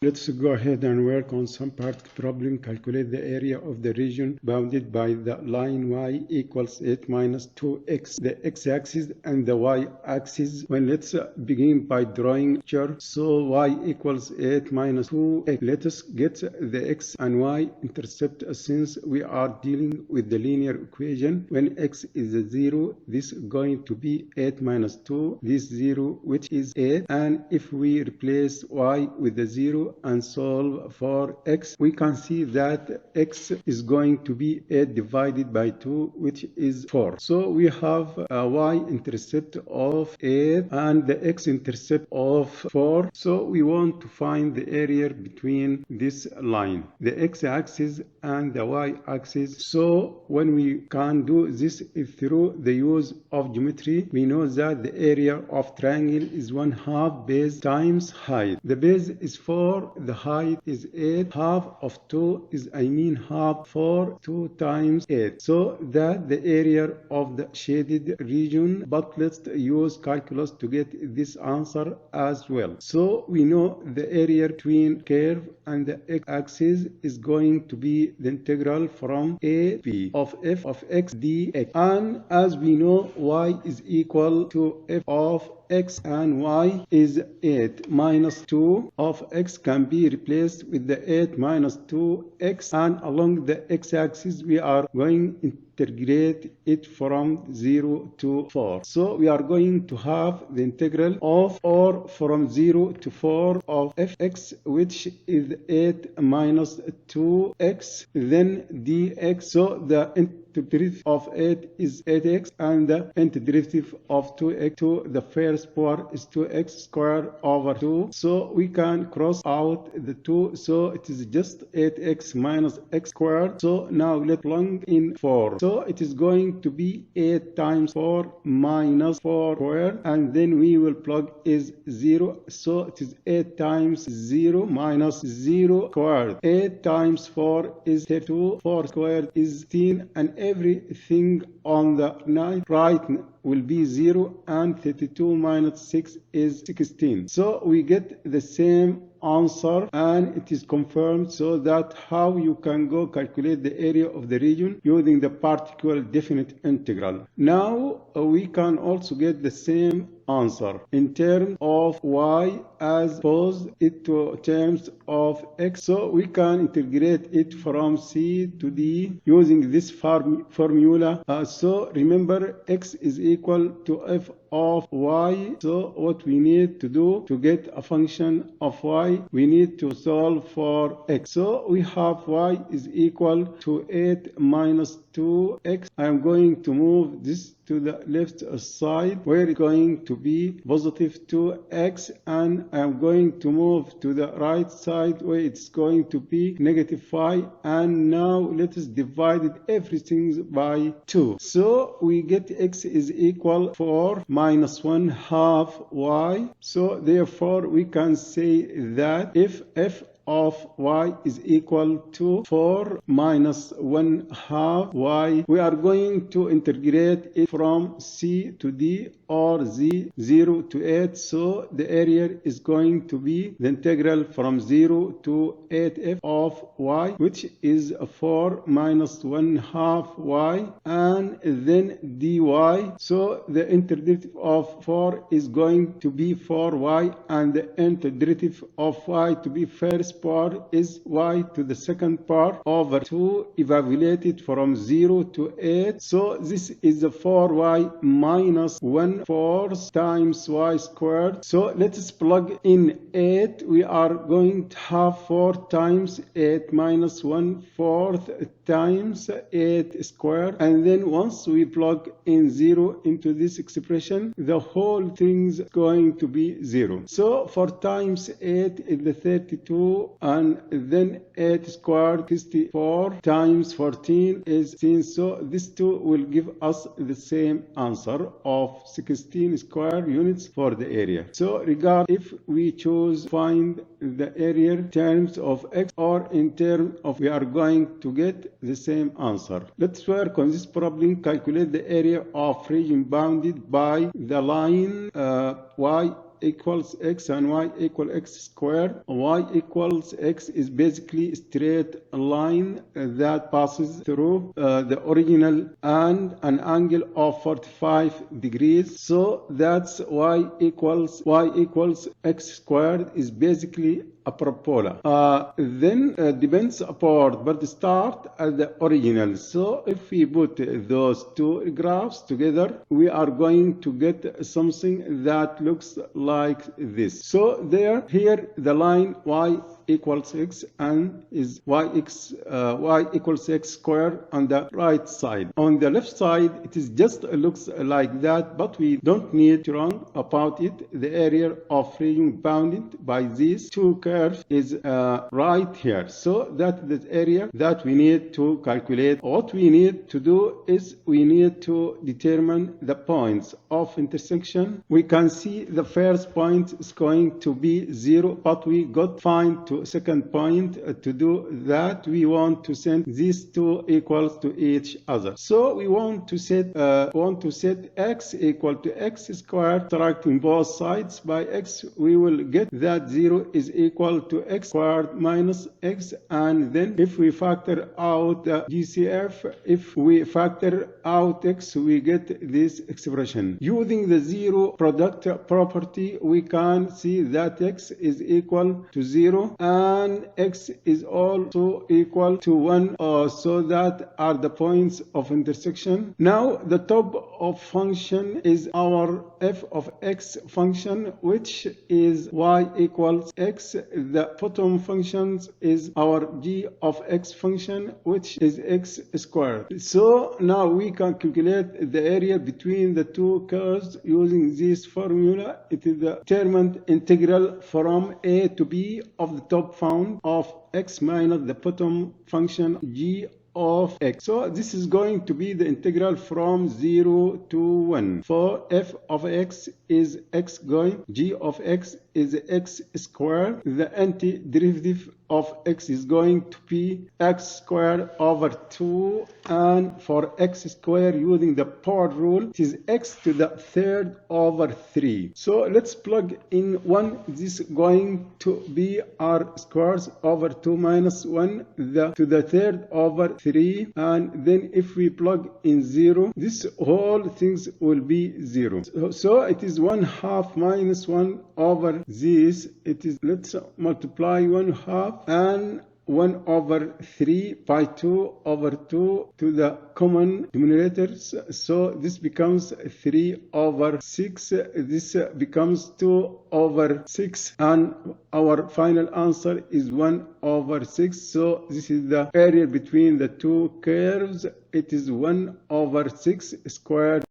Let's go ahead and work on some part problem. Calculate the area of the region bounded by the line y equals 8 minus 2x, the x-axis and the y-axis. Let's begin by drawing picture. So y equals 8 minus 2x. Let us get the x and y intercept since we are dealing with the linear equation. When x is 0, this is going to be 8 minus 2, this 0 which is 8. And if we replace y with the 0 and solve for x, we can see that x is going to be 8 divided by 2, which is 4. So we have a y-intercept of 8 and the x-intercept of 4. So we want to find the area between this line, the x-axis and the y-axis. So when we can do this through the use of geometry, we know that the area of triangle is 1/2 base times height. The base is 4, the height is 8, half of 2 is half 4, 2 times 8. So that the area of the shaded region, but let's use calculus to get this answer as well. So we know the area between curve and the x-axis is going to be the integral from a b of f of x dx. And as we know, y is equal to f of x and y is 8 minus 2 of x can be replaced with the 8 minus 2x, and along the x-axis we are going to integrate it from 0 to 4. So we are going to have the integral of or from 0 to 4 of fx, which is 8 minus 2x, then dx. So the derivative of 8 is 8x and the antiderivative of 2x to the first power is 2x squared over 2. So we can cross out the 2, so it is just 8x minus x squared. So now let's plug in 4. So it is going to be 8 times 4 minus 4 squared, and then we will plug is 0. So it is 8 times 0 minus 0 squared. 8 times 4 is 32, 4 squared is 16, and everything on the right will be 0, and 32 minus 6 is 16. So we get the same answer, and it is confirmed. So that how you can go calculate the area of the region using the particular definite integral. Now we can also get the same answer in terms of y as opposed it to terms of x. So we can integrate it from c to d using this formula. So remember, x is equal to f of y. So what we need to do to get a function of y, we need to solve for x. So we have y is equal to 8 minus 2x. I am going to move this to the left side where it's going to be positive 2x, and I am going to move to the right side where it's going to be negative 5. And now let us divide everything by 2. So we get x is equal 4 minus 1/2 y. So therefore we can say that if f of y is equal to 4 minus 1/2 y, we are going to integrate it from c to d or z 0 to 8. So the area is going to be the integral from 0 to 8f of y, which is 4 minus 1/2 y, and then dy. So the antiderivative of 4 is going to be 4y, and the antiderivative of y to be first part is y to the second part over 2 evaluated from 0 to 8. So this is the 4y minus 1/4 times y squared. So let us plug in 8. We are going to have 4 times 8 minus 1/4 times 8 squared, and then once we plug in 0 into this expression, the whole thing is going to be 0. So 4 times 8 is the 32, and then 8 squared 64 times 14 is 16. So this 2 will give us the same answer of 16 square units for the area. So regard if we choose find the area in terms of x or in terms of, we are going to get the same answer. Let's work on this problem. Calculate the area of region bounded by the line y equals x and y equal x squared. Y equals x is basically a straight line that passes through the original and an angle of 45 degrees. So that's y equals x squared is basically a parabola. Then depends upon, but start at the original. So if we put those two graphs together, we are going to get something that looks like this. So here the line y equals x and is y equals x squared on the right side. On the left side, it is just looks like that, but we don't need to run about it. The area of region bounded by these two curves is right here. So that the area that we need to calculate. What we need to do is we need to determine the points of intersection. We can see the first point is going to be 0, but we got find to second point. To do that, we want to send these two equals to each other. So we want to set x equal to x squared. Subtracting both sides by x, we will get that 0 is equal to x squared minus x, and then if we factor out the GCF, if we factor out x, we get this expression. Using the zero product property, we can see that x is equal to 0 and x is also equal to 1, so that are the points of intersection. Now the top of function is our f of x function, which is y equals x. The bottom function is our g of x function, which is x squared. So now we can calculate the area between the two curves using this formula. It is the determined integral from a to b of the top found of x minus the bottom function g of x. So this is going to be the integral from 0 to 1. For f of x is x going, g of x is x squared. The antiderivative of x is going to be x squared over 2, and for x squared using the power rule, it is x to the third over 3. So let's plug in 1. This is going to be r squares over 2 minus 1 to the third over 3, and then if we plug in 0, this whole things will be 0. So it is 1/2 minus 1 over this. It is, let's multiply 1/2 and 1 over 3 by 2 over 2 to the common denominators. So this becomes 3 over 6. This becomes 2 over 6. And our final answer is 1 over 6. So this is the area between the two curves. It is 1 over 6 squared.